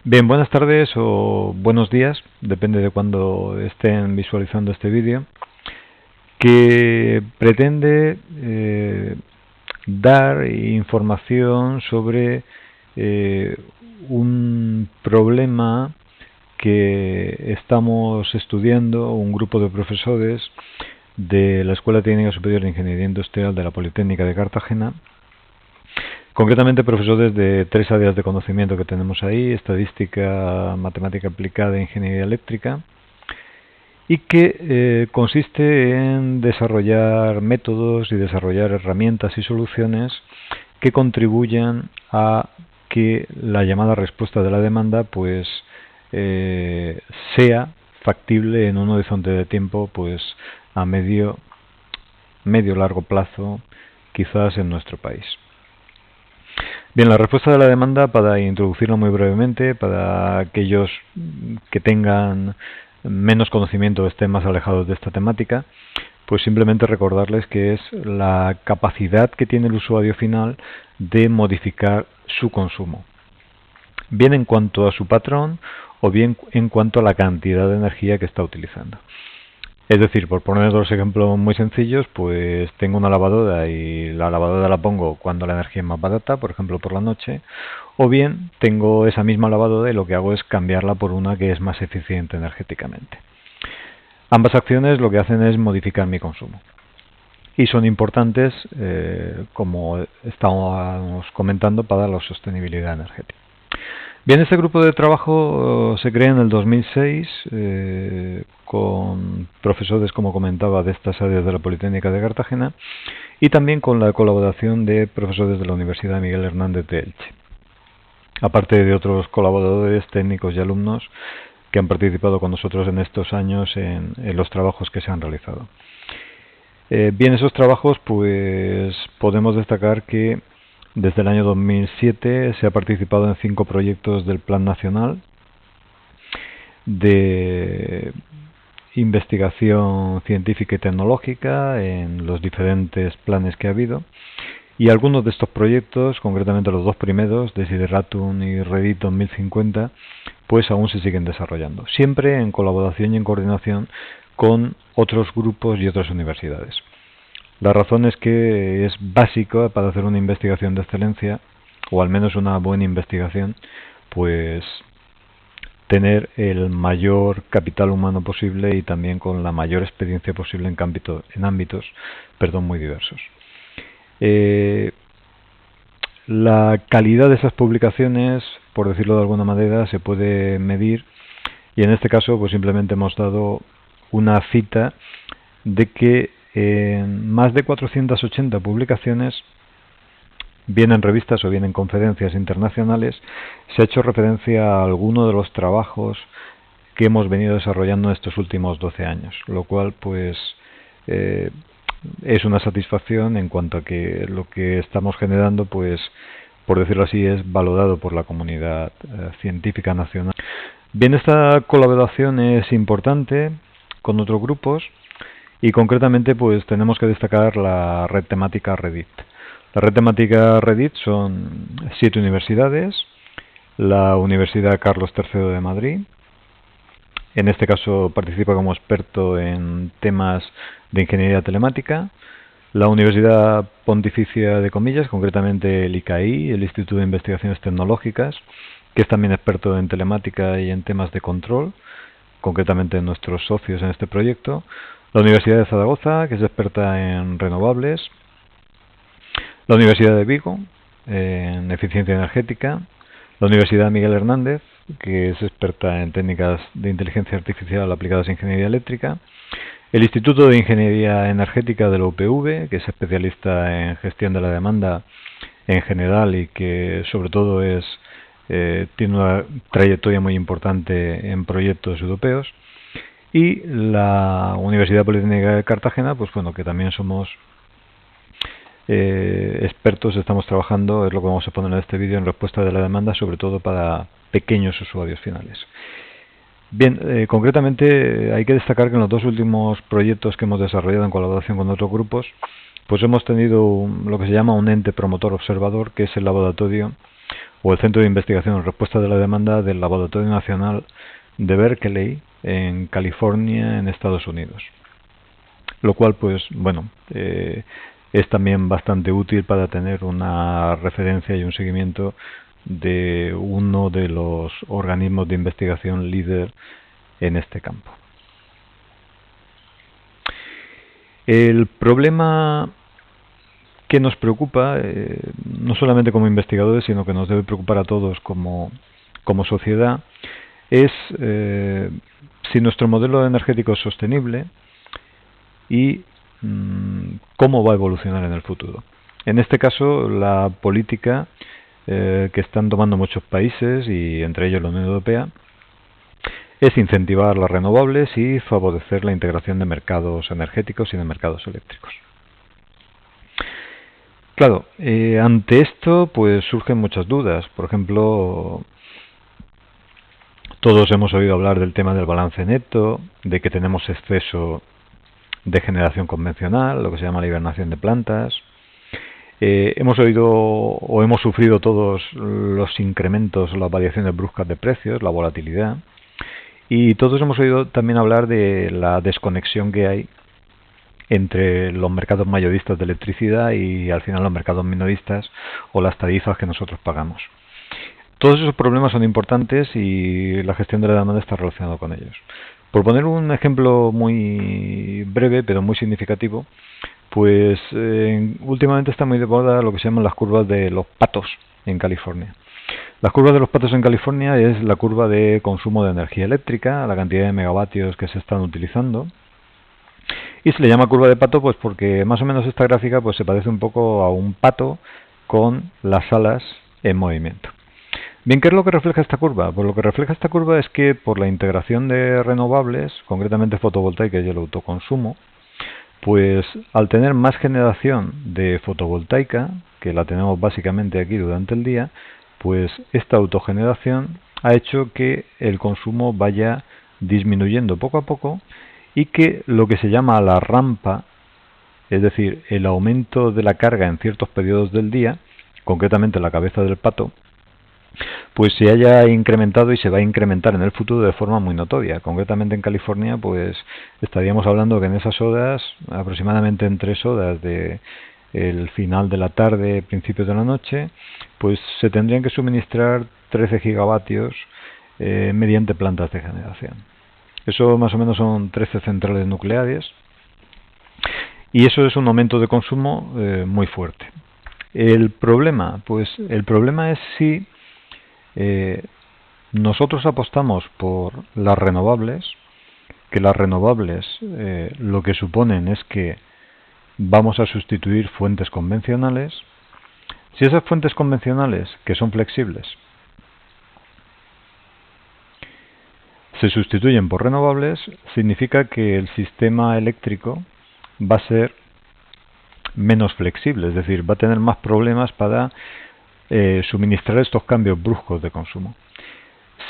Bien, buenas tardes o buenos días, depende de cuando estén visualizando este vídeo, que pretende dar información sobre eh, un problema que estamos estudiando, un grupo de profesores de la Escuela Técnica Superior de Ingeniería Industrial de la Politécnica de Cartagena. Concretamente, profesores de tres áreas de conocimiento que tenemos ahí: estadística, matemática aplicada e ingeniería eléctrica, y que consiste en desarrollar métodos y desarrollar herramientas y soluciones que contribuyan a que la llamada respuesta de la demanda pues sea factible en un horizonte de tiempo pues a medio largo plazo, quizás en nuestro país. Bien, la respuesta de la demanda, para introducirlo muy brevemente, para aquellos que tengan menos conocimiento o estén más alejados de esta temática, pues simplemente recordarles que es la capacidad que tiene el usuario final de modificar su consumo, bien en cuanto a su patrón o bien en cuanto a la cantidad de energía que está utilizando. Es decir, por poner dos ejemplos muy sencillos, pues tengo una lavadora y la lavadora la pongo cuando la energía es más barata, por ejemplo por la noche, o bien tengo esa misma lavadora y lo que hago es cambiarla por una que es más eficiente energéticamente. Ambas acciones lo que hacen es modificar mi consumo y son importantes, como estábamos comentando, para la sostenibilidad energética. Bien, este grupo de trabajo se crea en el 2006 con profesores, como comentaba, de estas áreas de la Politécnica de Cartagena y también con la colaboración de profesores de la Universidad Miguel Hernández de Elche, aparte de otros colaboradores técnicos y alumnos que han participado con nosotros en estos años en los trabajos que se han realizado. Bien, esos trabajos pues podemos destacar que desde el año 2007 se ha participado en 5 proyectos del Plan Nacional de investigación científica y tecnológica en los diferentes planes que ha habido, y algunos de estos proyectos, concretamente los dos primeros, Desideratum y Redit 2050, pues aún se siguen desarrollando, siempre en colaboración y en coordinación con otros grupos y otras universidades. La razón es que es básico para hacer una investigación de excelencia, o al menos una buena investigación, pues tener el mayor capital humano posible y también con la mayor experiencia posible en ámbitos muy diversos. La calidad de esas publicaciones, por decirlo de alguna manera, se puede medir, y en este caso pues simplemente hemos dado una cita de que en más de 480 publicaciones, bien en revistas o bien en conferencias internacionales, se ha hecho referencia a alguno de los trabajos que hemos venido desarrollando en estos últimos 12 años, lo cual pues es una satisfacción en cuanto a que lo que estamos generando, pues por decirlo así, es valorado por la comunidad científica nacional. Bien, esta colaboración es importante con otros grupos y concretamente pues tenemos que destacar la red temática Redit. La red temática Redit son 7 universidades: la Universidad Carlos III de Madrid, en este caso participa como experto en temas de ingeniería telemática; la Universidad Pontificia de Comillas, concretamente el ICAI, el Instituto de Investigaciones Tecnológicas, que es también experto en telemática y en temas de control, concretamente nuestros socios en este proyecto; la Universidad de Zaragoza, que es experta en renovables; la Universidad de Vigo, en eficiencia energética; la Universidad Miguel Hernández, que es experta en técnicas de inteligencia artificial aplicadas a ingeniería eléctrica; el Instituto de Ingeniería Energética de la UPV, que es especialista en gestión de la demanda en general y que sobre todo tiene una trayectoria muy importante en proyectos europeos; y la Universidad Politécnica de Cartagena, pues bueno, que también somos expertos, estamos trabajando, es lo que vamos a poner en este vídeo, en respuesta de la demanda, sobre todo para pequeños usuarios finales. Bien, concretamente hay que destacar que en los dos últimos proyectos que hemos desarrollado en colaboración con otros grupos, pues hemos tenido lo que se llama un ente promotor observador, que es el laboratorio o el Centro de Investigación en Respuesta de la Demanda del Laboratorio Nacional de Berkeley en California, en Estados Unidos. Lo cual, pues, bueno, es también bastante útil para tener una referencia y un seguimiento de uno de los organismos de investigación líder en este campo. El problema que nos preocupa, no solamente como investigadores, sino que nos debe preocupar a todos como sociedad, es si nuestro modelo energético es sostenible y cómo va a evolucionar en el futuro. En este caso, la política que están tomando muchos países, y entre ellos la Unión Europea, es incentivar las renovables y favorecer la integración de mercados energéticos y de mercados eléctricos. Claro, ante esto pues surgen muchas dudas. Por ejemplo, todos hemos oído hablar del tema del balance neto, de que tenemos exceso de generación convencional, lo que se llama la hibernación de plantas. Hemos oído o hemos sufrido todos los incrementos, las variaciones bruscas de precios, la volatilidad. Y todos hemos oído también hablar de la desconexión que hay entre los mercados mayoristas de electricidad y al final los mercados minoristas o las tarifas que nosotros pagamos. Todos esos problemas son importantes y la gestión de la demanda está relacionada con ellos. Por poner un ejemplo muy breve pero muy significativo, pues últimamente está muy de moda lo que se llaman las curvas de los patos en California. Las curvas de los patos en California es la curva de consumo de energía eléctrica, la cantidad de megavatios que se están utilizando. Y se le llama curva de pato pues porque más o menos esta gráfica pues se parece un poco a un pato con las alas en movimiento. Bien, ¿qué es lo que refleja esta curva? Pues lo que refleja esta curva es que por la integración de renovables, concretamente fotovoltaica y el autoconsumo, pues al tener más generación de fotovoltaica, que la tenemos básicamente aquí durante el día, pues esta autogeneración ha hecho que el consumo vaya disminuyendo poco a poco y que lo que se llama la rampa, es decir, el aumento de la carga en ciertos periodos del día, concretamente la cabeza del pato, pues se haya incrementado y se va a incrementar en el futuro de forma muy notoria. Concretamente en California, pues estaríamos hablando que en esas horas, aproximadamente en 3 horas de el final de la tarde, principios de la noche, pues se tendrían que suministrar 13 gigavatios mediante plantas de generación. Eso más o menos son 13 centrales nucleares y eso es un aumento de consumo muy fuerte. El problema es si nosotros apostamos por las renovables, que las renovables lo que suponen es que vamos a sustituir fuentes convencionales. Si esas fuentes convencionales, que son flexibles, se sustituyen por renovables, significa que el sistema eléctrico va a ser menos flexible, es decir, va a tener más problemas para suministrar estos cambios bruscos de consumo.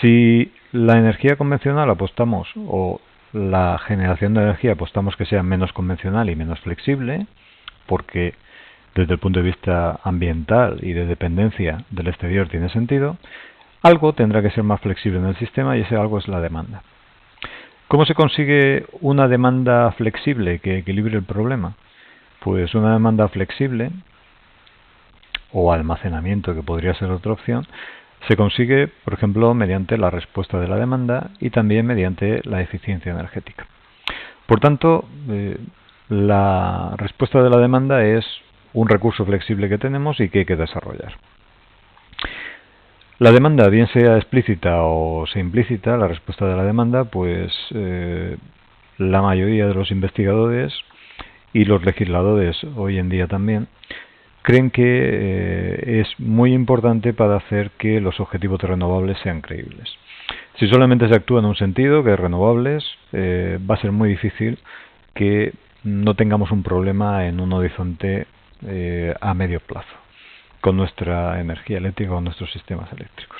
Si la energía convencional apostamos, o la generación de energía apostamos que sea menos convencional y menos flexible, porque desde el punto de vista ambiental y de dependencia del exterior tiene sentido, algo tendrá que ser más flexible en el sistema y ese algo es la demanda. ¿Cómo se consigue una demanda flexible que equilibre el problema? Pues una demanda flexible o almacenamiento, que podría ser otra opción, se consigue, por ejemplo, mediante la respuesta de la demanda y también mediante la eficiencia energética. Por tanto, la respuesta de la demanda es un recurso flexible que tenemos y que hay que desarrollar. La demanda, bien sea explícita o sea implícita, la respuesta de la demanda, pues la mayoría de los investigadores y los legisladores hoy en día también creen que es muy importante para hacer que los objetivos de renovables sean creíbles. Si solamente se actúa en un sentido, que es renovables, va a ser muy difícil que no tengamos un problema en un horizonte a medio plazo con nuestra energía eléctrica, con nuestros sistemas eléctricos.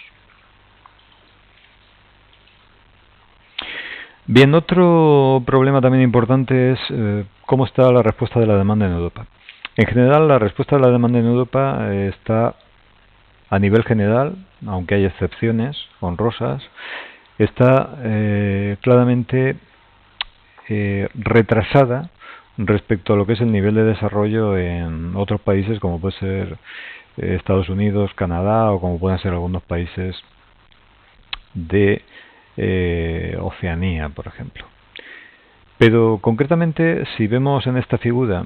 Bien, otro problema también importante es cómo está la respuesta de la demanda en Europa. En general, la respuesta de la demanda en Europa está a nivel general, aunque hay excepciones honrosas, está claramente retrasada respecto a lo que es el nivel de desarrollo en otros países, como puede ser Estados Unidos, Canadá, o como pueden ser algunos países de Oceanía, por ejemplo. Pero concretamente, si vemos en esta figura,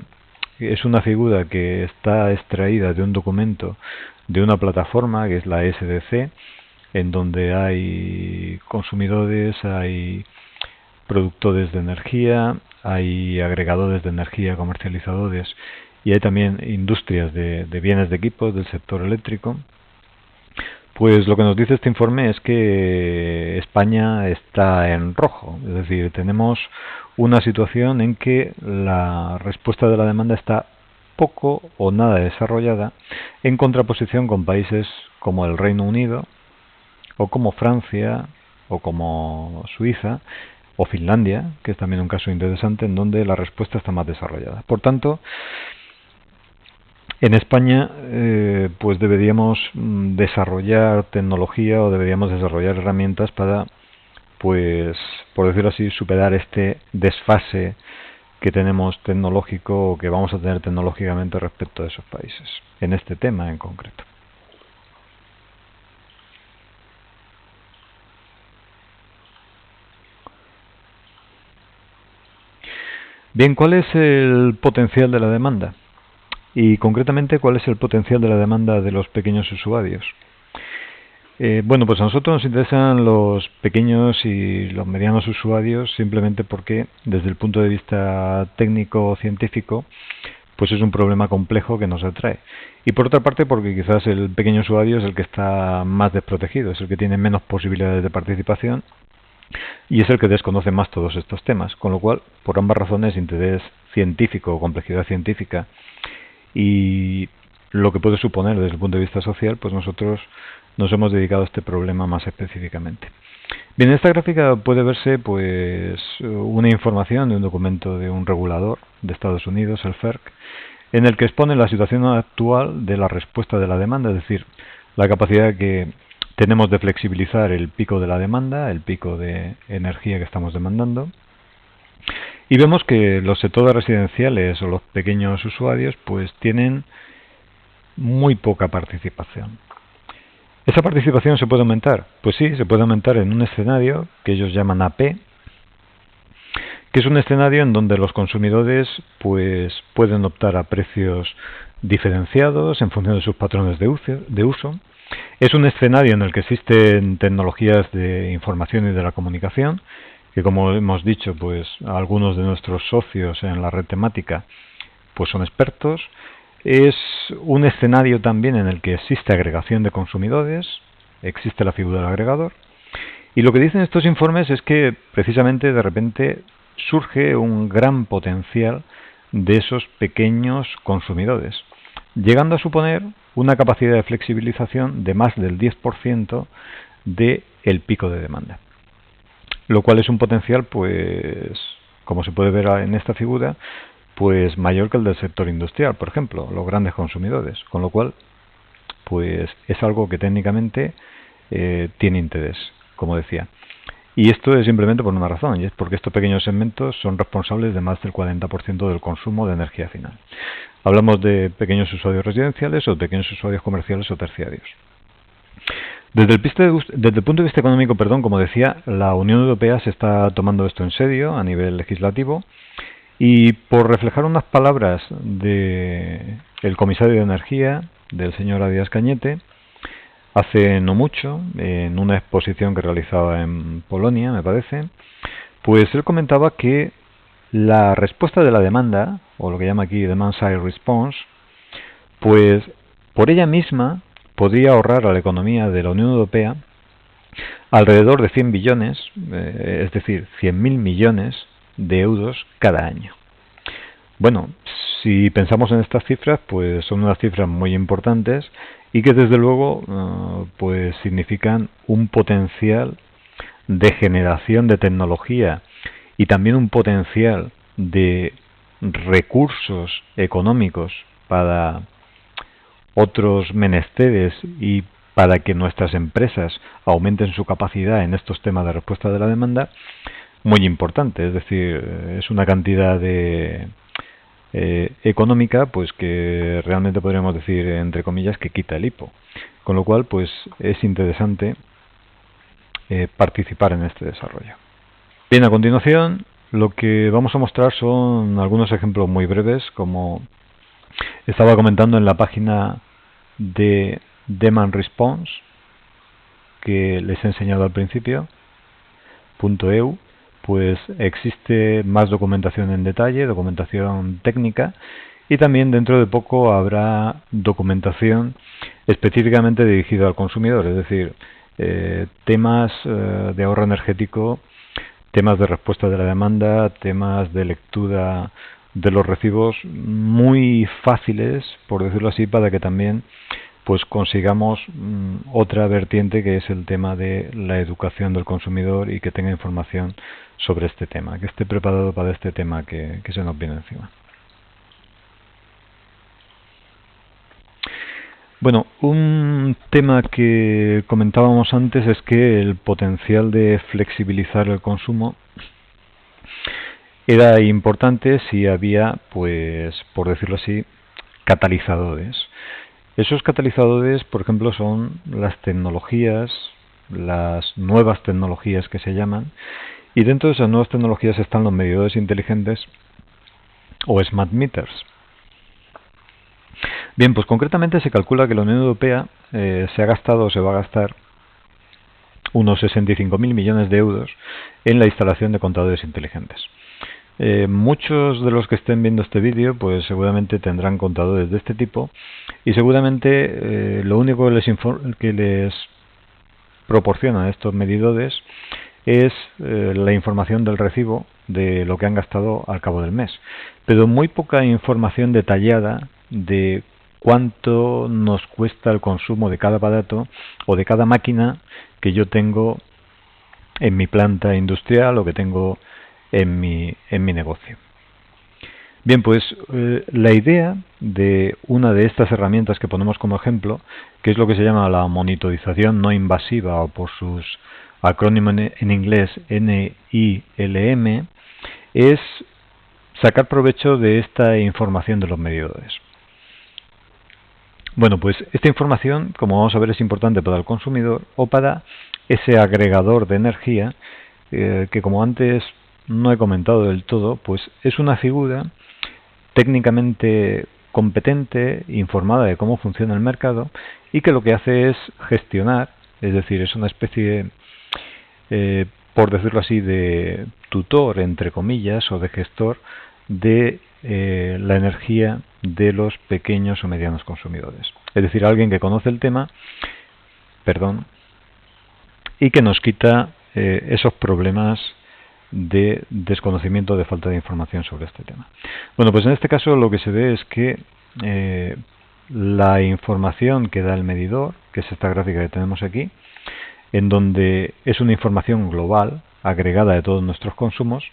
es una figura que está extraída de un documento de una plataforma que es la SDC, en donde hay consumidores, hay productores de energía, hay agregadores de energía, comercializadores, y hay también industrias de bienes de equipos del sector eléctrico. Pues lo que nos dice este informe es que España está en rojo, es decir, tenemos una situación en que la respuesta de la demanda está poco o nada desarrollada, en contraposición con países como el Reino Unido, o como Francia, o como Suiza, o Finlandia, que es también un caso interesante, en donde la respuesta está más desarrollada. Por tanto, en España pues deberíamos desarrollar tecnología, o deberíamos desarrollar herramientas para, pues, por decirlo así, superar este desfase que tenemos tecnológico, o que vamos a tener tecnológicamente respecto a esos países, en este tema en concreto. Bien, ¿cuál es el potencial de la demanda? Y concretamente, ¿cuál es el potencial de la demanda de los pequeños usuarios? Bueno, pues a nosotros nos interesan los pequeños y los medianos usuarios, simplemente porque desde el punto de vista técnico-científico, pues es un problema complejo que nos atrae. Y por otra parte, porque quizás el pequeño usuario es el que está más desprotegido, es el que tiene menos posibilidades de participación, y es el que desconoce más todos estos temas, con lo cual, por ambas razones, interés científico o complejidad científica y lo que puede suponer desde el punto de vista social, pues nosotros nos hemos dedicado a este problema más específicamente. Bien, en esta gráfica puede verse pues una información de un documento de un regulador de Estados Unidos, el FERC, en el que expone la situación actual de la respuesta de la demanda, es decir, la capacidad que tenemos de flexibilizar el pico de la demanda, el pico de energía que estamos demandando. Y vemos que los sectores residenciales o los pequeños usuarios pues tienen muy poca participación. ¿Esa participación se puede aumentar? Pues sí, se puede aumentar en un escenario que ellos llaman AP, que es un escenario en donde los consumidores pues pueden optar a precios diferenciados en función de sus patrones de uso. Es un escenario en el que existen tecnologías de información y de la comunicación, que como hemos dicho, pues algunos de nuestros socios en la red temática pues son expertos. Es un escenario también en el que existe agregación de consumidores, existe la figura del agregador, y lo que dicen estos informes es que precisamente de repente surge un gran potencial de esos pequeños consumidores, llegando a suponer una capacidad de flexibilización de más del 10% del pico de demanda, lo cual es un potencial, pues, como se puede ver en esta figura, pues mayor que el del sector industrial, por ejemplo, los grandes consumidores, con lo cual pues es algo que técnicamente tiene interés, como decía. Y esto es simplemente por una razón, y es porque estos pequeños segmentos son responsables de más del 40% del consumo de energía final. Hablamos de pequeños usuarios residenciales o de pequeños usuarios comerciales o terciarios. Desde el punto de vista económico, como decía, la Unión Europea se está tomando esto en serio a nivel legislativo. Y por reflejar unas palabras del comisario de Energía, del señor Arias Cañete, hace no mucho, en una exposición que realizaba en Polonia, me parece, pues él comentaba que la respuesta de la demanda, o lo que llama aquí Demand Side Response, pues por ella misma podría ahorrar a la economía de la Unión Europea alrededor de 100 billones, es decir, 100.000 millones de euros cada año. Bueno, si pensamos en estas cifras, pues son unas cifras muy importantes y que desde luego pues significan un potencial de generación de tecnología y también un potencial de recursos económicos para otros menesteres y para que nuestras empresas aumenten su capacidad en estos temas de respuesta de la demanda, muy importante. Es decir, es una cantidad de económica, pues que realmente podríamos decir, entre comillas, que quita el hipo. Con lo cual, pues es interesante participar en este desarrollo. Bien, a continuación, lo que vamos a mostrar son algunos ejemplos muy breves, como estaba comentando en la página de Demand Response, que les he enseñado al principio, .eu, pues existe más documentación en detalle, documentación técnica, y también dentro de poco habrá documentación específicamente dirigida al consumidor, es decir, temas de ahorro energético, temas de respuesta de la demanda, temas de lectura de los recibos muy fáciles, por decirlo así, para que también pues consigamos otra vertiente, que es el tema de la educación del consumidor y que tenga información sobre este tema, que esté preparado para este tema que se nos viene encima. Bueno, un tema que comentábamos antes es que el potencial de flexibilizar el consumo era importante si había, pues, por decirlo así, catalizadores. Esos catalizadores, por ejemplo, son las tecnologías, las nuevas tecnologías que se llaman, y dentro de esas nuevas tecnologías están los medidores inteligentes o smart meters. Bien, pues concretamente se calcula que la Unión Europea se ha gastado o se va a gastar unos 65.000 millones de euros en la instalación de contadores inteligentes. Muchos de los que estén viendo este vídeo pues seguramente tendrán contadores de este tipo y seguramente lo único que les proporcionan estos medidores es la información del recibo de lo que han gastado al cabo del mes, pero muy poca información detallada de cuánto nos cuesta el consumo de cada aparato o de cada máquina que yo tengo en mi planta industrial o que tengo en mi negocio. Bien, pues la idea de una de estas herramientas que ponemos como ejemplo, que es lo que se llama la monitorización no invasiva, o por sus acrónimos en inglés NILM, es sacar provecho de esta información de los medidores. Bueno, pues esta información, como vamos a ver, es importante para el consumidor o para ese agregador de energía que, como antes no he comentado del todo, pues es una figura técnicamente competente, informada de cómo funciona el mercado y que lo que hace es gestionar, es decir, es una especie, por decirlo así, de tutor, entre comillas, o de gestor de la energía de los pequeños o medianos consumidores. Es decir, alguien que conoce el tema, y que nos quita esos problemas de desconocimiento, de falta de información sobre este tema. Bueno, pues en este caso lo que se ve es que la información que da el medidor, que es esta gráfica que tenemos aquí, en donde es una información global, agregada de todos nuestros consumos,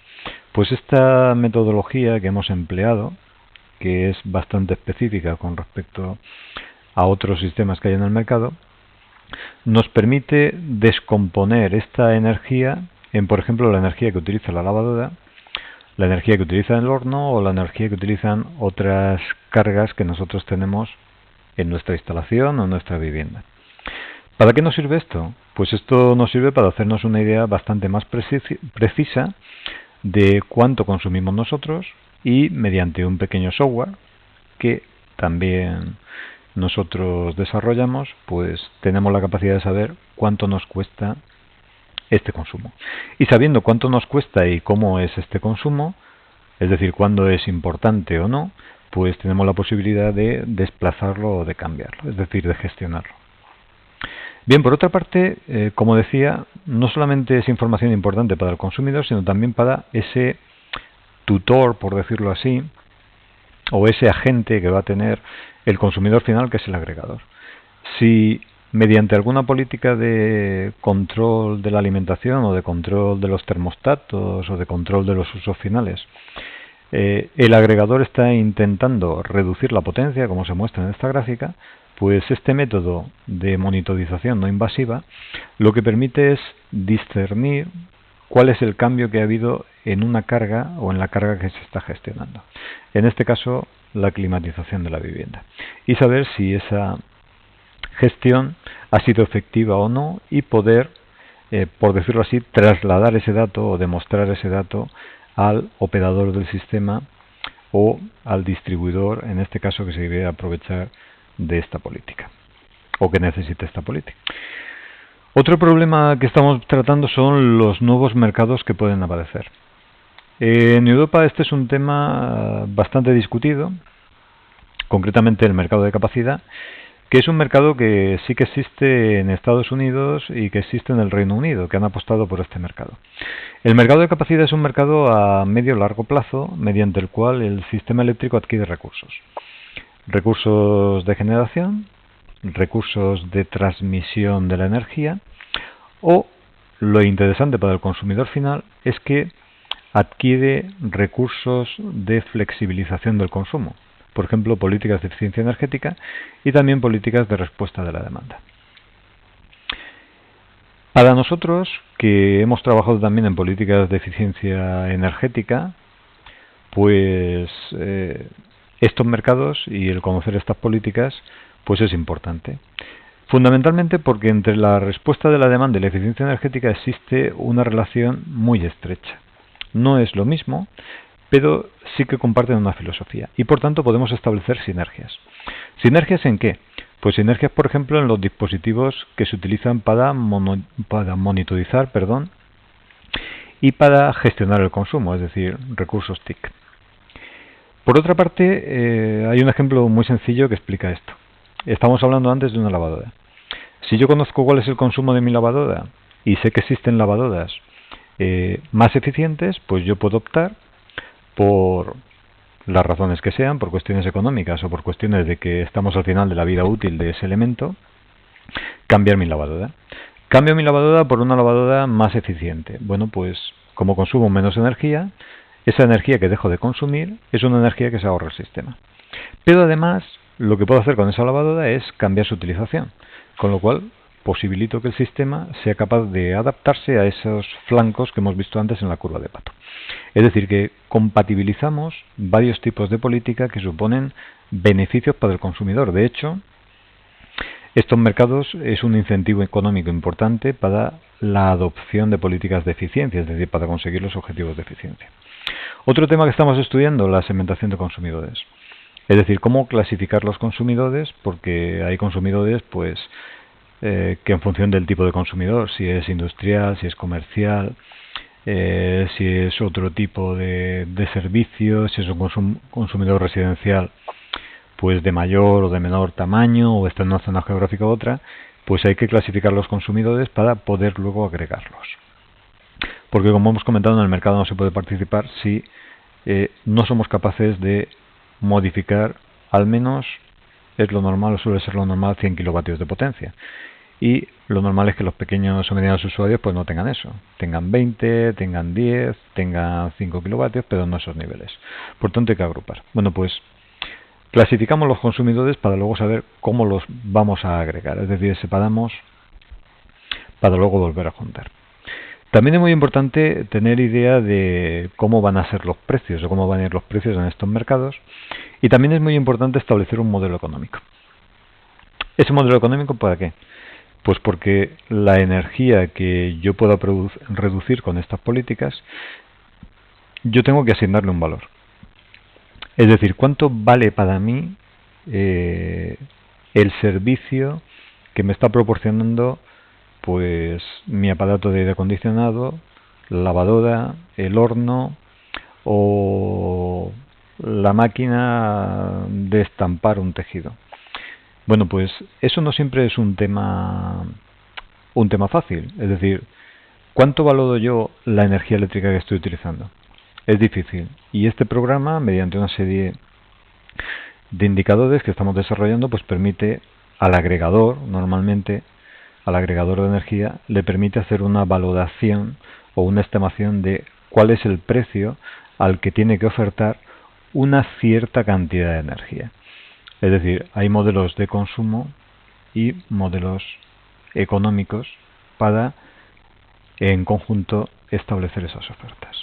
pues esta metodología que hemos empleado, que es bastante específica con respecto a otros sistemas que hay en el mercado, nos permite descomponer esta energía en, por ejemplo, la energía que utiliza la lavadora, la energía que utiliza el horno o la energía que utilizan otras cargas que nosotros tenemos en nuestra instalación o en nuestra vivienda. ¿Para qué nos sirve esto? Pues esto nos sirve para hacernos una idea bastante más precisa de cuánto consumimos nosotros, y mediante un pequeño software que también nosotros desarrollamos, pues tenemos la capacidad de saber cuánto nos cuesta este consumo. Y sabiendo cuánto nos cuesta y cómo es este consumo, es decir, cuándo es importante o no, pues tenemos la posibilidad de desplazarlo o de cambiarlo, es decir, de gestionarlo. Bien, por otra parte, como decía, no solamente es información importante para el consumidor, sino también para ese tutor, por decirlo así, o ese agente que va a tener el consumidor final, que es el agregador. Si mediante alguna política de control de la alimentación o de control de los termostatos o de control de los usos finales, el agregador está intentando reducir la potencia, como se muestra en esta gráfica, Pues este método de monitorización no invasiva lo que permite es discernir cuál es el cambio que ha habido en una carga o en la carga que se está gestionando. En este caso, la climatización de la vivienda. Y saber si esa gestión ha sido efectiva o no y poder, por decirlo así, trasladar ese dato o demostrar ese dato al operador del sistema o al distribuidor, en este caso, que se quiere aprovechar de esta política o que necesite esta política. Otro problema que estamos tratando son los nuevos mercados que pueden aparecer. En Europa este es un tema bastante discutido, concretamente el mercado de capacidad, que es un mercado que sí que existe en Estados Unidos y que existe en el Reino Unido, que han apostado por este mercado. El mercado de capacidad es un mercado a medio largo plazo, mediante el cual el sistema eléctrico adquiere recursos. Recursos de generación, recursos de transmisión de la energía, o lo interesante para el consumidor final es que adquiere recursos de flexibilización del consumo, por ejemplo, políticas de eficiencia energética y también políticas de respuesta de la demanda. Para nosotros, que hemos trabajado también en políticas de eficiencia energética, pues estos mercados y el conocer estas políticas pues es importante. Fundamentalmente porque entre la respuesta de la demanda y la eficiencia energética existe una relación muy estrecha. No es lo mismo, pero sí que comparten una filosofía y por tanto podemos establecer sinergias. ¿Sinergias en qué? Pues sinergias, por ejemplo, en los dispositivos que se utilizan para monitorizar y para gestionar el consumo, es decir, recursos TIC. Por otra parte, hay un ejemplo muy sencillo que explica esto. Estamos hablando antes de una lavadora. Si yo conozco cuál es el consumo de mi lavadora y sé que existen lavadoras más eficientes, pues yo puedo optar por las razones que sean, por cuestiones económicas o por cuestiones de que estamos al final de la vida útil de ese elemento, cambiar mi lavadora. Cambio mi lavadora por una lavadora más eficiente. Bueno, pues como consumo menos energía, esa energía que dejo de consumir es una energía que se ahorra el sistema. Pero además, lo que puedo hacer con esa lavadora es cambiar su utilización, con lo cual posibilito que el sistema sea capaz de adaptarse a esos flancos que hemos visto antes en la curva de Pato. Es decir, que compatibilizamos varios tipos de política que suponen beneficios para el consumidor. De hecho, estos mercados es un incentivo económico importante para la adopción de políticas de eficiencia, es decir, para conseguir los objetivos de eficiencia. Otro tema que estamos estudiando, la segmentación de consumidores. Es decir, cómo clasificar los consumidores, porque hay consumidores pues que en función del tipo de consumidor, si es industrial, si es comercial, si es otro tipo de servicio, si es un consumidor residencial pues de mayor o de menor tamaño o está en una zona geográfica u otra, pues hay que clasificar los consumidores para poder luego agregarlos. Porque como hemos comentado, en el mercado no se puede participar si no somos capaces de modificar al menos, es lo normal o suele ser lo normal, 100 kilovatios de potencia. Y lo normal es que los pequeños o medianos usuarios pues no tengan eso. Tengan 20, tengan 10, tengan 5 kilovatios, pero no esos niveles. Por tanto hay que agrupar. Bueno, pues clasificamos los consumidores para luego saber cómo los vamos a agregar. Es decir, separamos para luego volver a juntar. También es muy importante tener idea de cómo van a ser los precios o cómo van a ir los precios en estos mercados. Y también es muy importante establecer un modelo económico. ¿Ese modelo económico para qué? Pues porque la energía que yo pueda reducir con estas políticas, yo tengo que asignarle un valor. Es decir, ¿cuánto vale para mí el servicio que me está proporcionando pues mi aparato de aire acondicionado, la lavadora, el horno o la máquina de estampar un tejido? Bueno, pues eso no siempre es un tema fácil. Es decir, ¿cuánto valoro yo la energía eléctrica que estoy utilizando? Es difícil. Y este programa, mediante una serie de indicadores que estamos desarrollando, pues permite al agregador, normalmente al agregador de energía, le permite hacer una valoración o una estimación de cuál es el precio al que tiene que ofertar una cierta cantidad de energía. Es decir, hay modelos de consumo y modelos económicos para, en conjunto, establecer esas ofertas.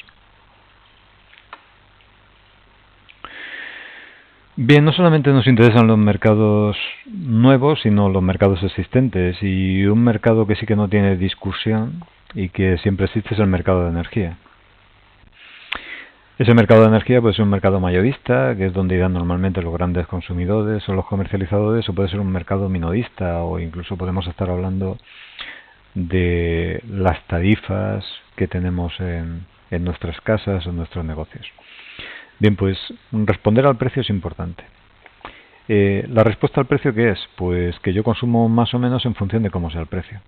Bien, no solamente nos interesan los mercados nuevos, sino los mercados existentes. Y un mercado que sí que no tiene discusión y que siempre existe es el mercado de energía. Ese mercado de energía puede ser un mercado mayorista, que es donde irán normalmente los grandes consumidores o los comercializadores, o puede ser un mercado minorista, o incluso podemos estar hablando de las tarifas que tenemos en nuestras casas o en nuestros negocios. Bien, pues responder al precio es importante. ¿La respuesta al precio qué es? Pues que yo consumo más o menos en función de cómo sea el precio.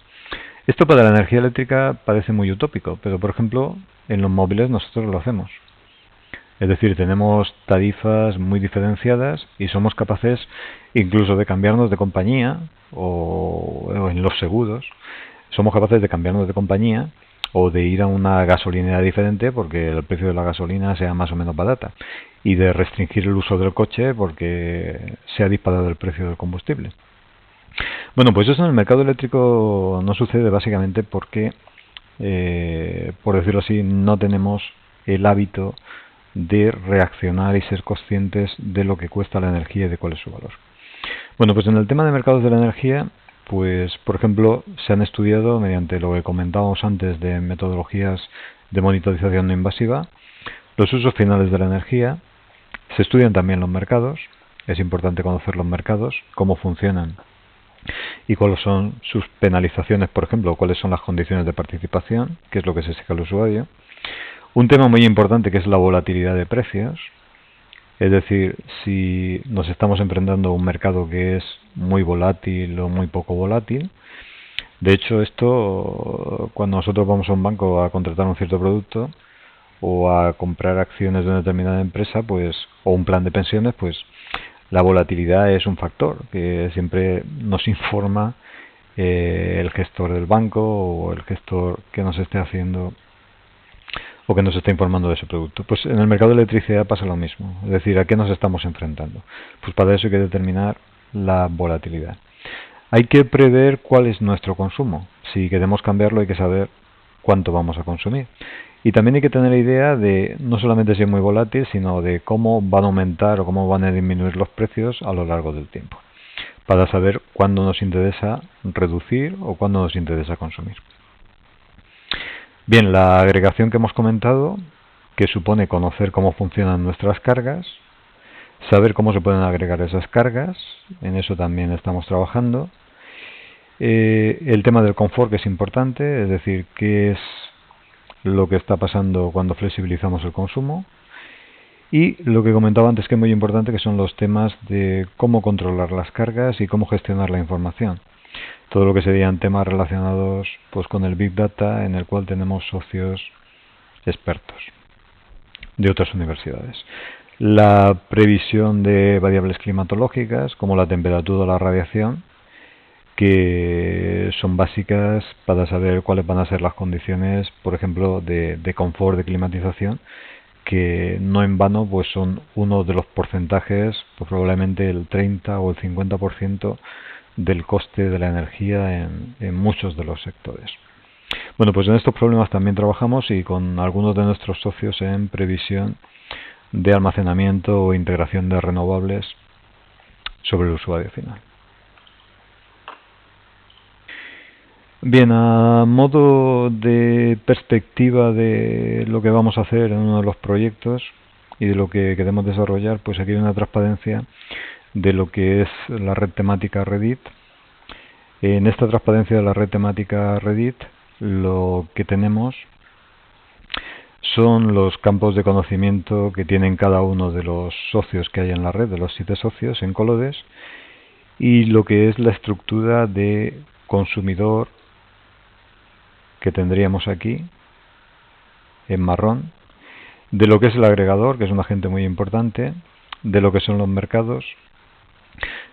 Esto para la energía eléctrica parece muy utópico, pero por ejemplo en los móviles nosotros lo hacemos. Es decir, tenemos tarifas muy diferenciadas y somos capaces incluso de cambiarnos de compañía o en los seguros. Somos capaces de cambiarnos de compañía o de ir a una gasolinera diferente porque el precio de la gasolina sea más o menos barata y de restringir el uso del coche porque se ha disparado el precio del combustible. Bueno, pues eso en el mercado eléctrico no sucede básicamente porque, por decirlo así, no tenemos el hábito de reaccionar y ser conscientes de lo que cuesta la energía y de cuál es su valor. Bueno, pues en el tema de mercados de la energía, pues por ejemplo se han estudiado mediante lo que comentábamos antes de metodologías de monitorización no invasiva, los usos finales de la energía, se estudian también los mercados, es importante conocer los mercados, cómo funcionan y cuáles son sus penalizaciones, por ejemplo, cuáles son las condiciones de participación, qué es lo que se exige al usuario. Un tema muy importante que es la volatilidad de precios, es decir, si nos estamos enfrentando a un mercado que es muy volátil o muy poco volátil. De hecho, esto, cuando nosotros vamos a un banco a contratar un cierto producto o a comprar acciones de una determinada empresa, pues, o un plan de pensiones, pues la volatilidad es un factor que siempre nos informa el gestor del banco o el gestor que nos esté haciendo o que nos está informando de ese producto. Pues en el mercado de electricidad pasa lo mismo, es decir, ¿a qué nos estamos enfrentando? Pues para eso hay que determinar la volatilidad. Hay que prever cuál es nuestro consumo. Si queremos cambiarlo hay que saber cuánto vamos a consumir. Y también hay que tener idea de no solamente si es muy volátil, sino de cómo van a aumentar o cómo van a disminuir los precios a lo largo del tiempo, para saber cuándo nos interesa reducir o cuándo nos interesa consumir. Bien, la agregación que hemos comentado, que supone conocer cómo funcionan nuestras cargas, saber cómo se pueden agregar esas cargas, en eso también estamos trabajando. El tema del confort, que es importante, es decir, qué es lo que está pasando cuando flexibilizamos el consumo. Y lo que comentaba antes, que es muy importante, que son los temas de cómo controlar las cargas y cómo gestionar la información. Todo lo que serían temas relacionados pues con el Big Data, en el cual tenemos socios expertos de otras universidades. La previsión de variables climatológicas, como la temperatura o la radiación, que son básicas para saber cuáles van a ser las condiciones, por ejemplo, de confort, de climatización, que no en vano pues son uno de los porcentajes, pues probablemente el 30 o el 50% del coste de la energía en muchos de los sectores. Bueno, pues en estos problemas también trabajamos y con algunos de nuestros socios en previsión de almacenamiento o integración de renovables sobre el usuario final. Bien, a modo de perspectiva de lo que vamos a hacer en uno de los proyectos y de lo que queremos desarrollar, pues aquí hay una transparencia de lo que es la red temática Reddit. En esta transparencia de la red temática Reddit, lo que tenemos son los campos de conocimiento que tienen cada uno de los socios que hay en la red, de los 7 socios en Colodes, y lo que es la estructura de consumidor que tendríamos aquí en marrón, de lo que es el agregador, que es un agente muy importante, de lo que son los mercados,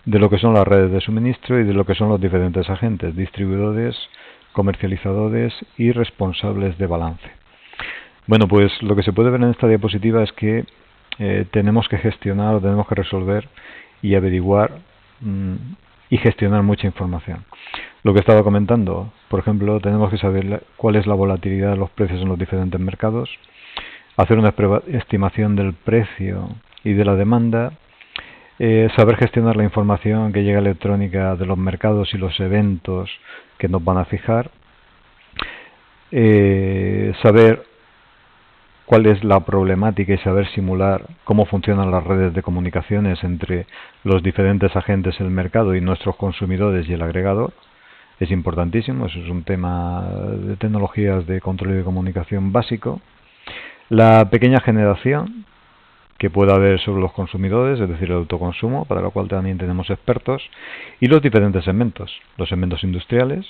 de lo que son las redes de suministro y de lo que son los diferentes agentes, distribuidores, comercializadores y responsables de balance. Bueno, pues lo que se puede ver en esta diapositiva es que tenemos que gestionar o tenemos que resolver y averiguar y gestionar mucha información. Lo que estaba comentando, por ejemplo, tenemos que saber cuál es la volatilidad de los precios en los diferentes mercados, hacer una estimación del precio y de la demanda, saber gestionar la información que llega electrónica de los mercados y los eventos que nos van a fijar, saber cuál es la problemática y saber simular cómo funcionan las redes de comunicaciones entre los diferentes agentes del mercado y nuestros consumidores y el agregador. Es importantísimo, eso es un tema de tecnologías de control y de comunicación básico. La pequeña generación que pueda haber sobre los consumidores, es decir, el autoconsumo, para lo cual también tenemos expertos, y los diferentes segmentos, los segmentos industriales,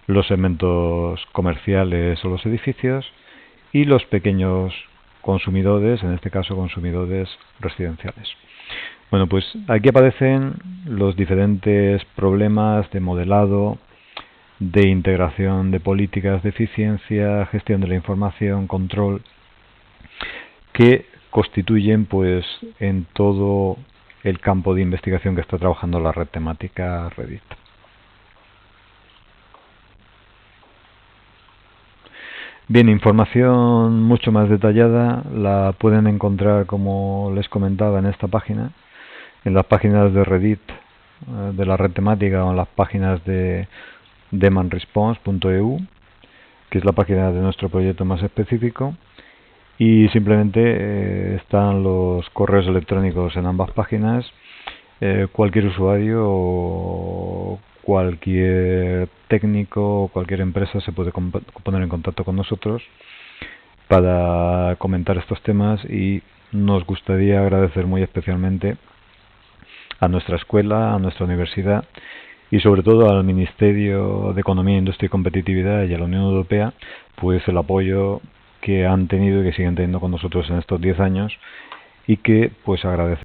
los segmentos comerciales o los edificios, y los pequeños consumidores, en este caso consumidores residenciales. Bueno, pues aquí aparecen los diferentes problemas de modelado, de integración de políticas de eficiencia, gestión de la información, control, que constituyen pues en todo el campo de investigación que está trabajando la red temática Reddit. Bien, información mucho más detallada la pueden encontrar, como les comentaba, en esta página, en las páginas de Reddit de la red temática o en las páginas de demandresponse.eu, que es la página de nuestro proyecto más específico, y simplemente están los correos electrónicos en ambas páginas. Cualquier usuario o cualquier técnico o cualquier empresa se puede poner en contacto con nosotros para comentar estos temas, y nos gustaría agradecer muy especialmente a nuestra escuela, a nuestra universidad y sobre todo al Ministerio de Economía, Industria y Competitividad y a la Unión Europea, pues el apoyo que han tenido y que siguen teniendo con nosotros en estos 10 años, y que pues agradecemos.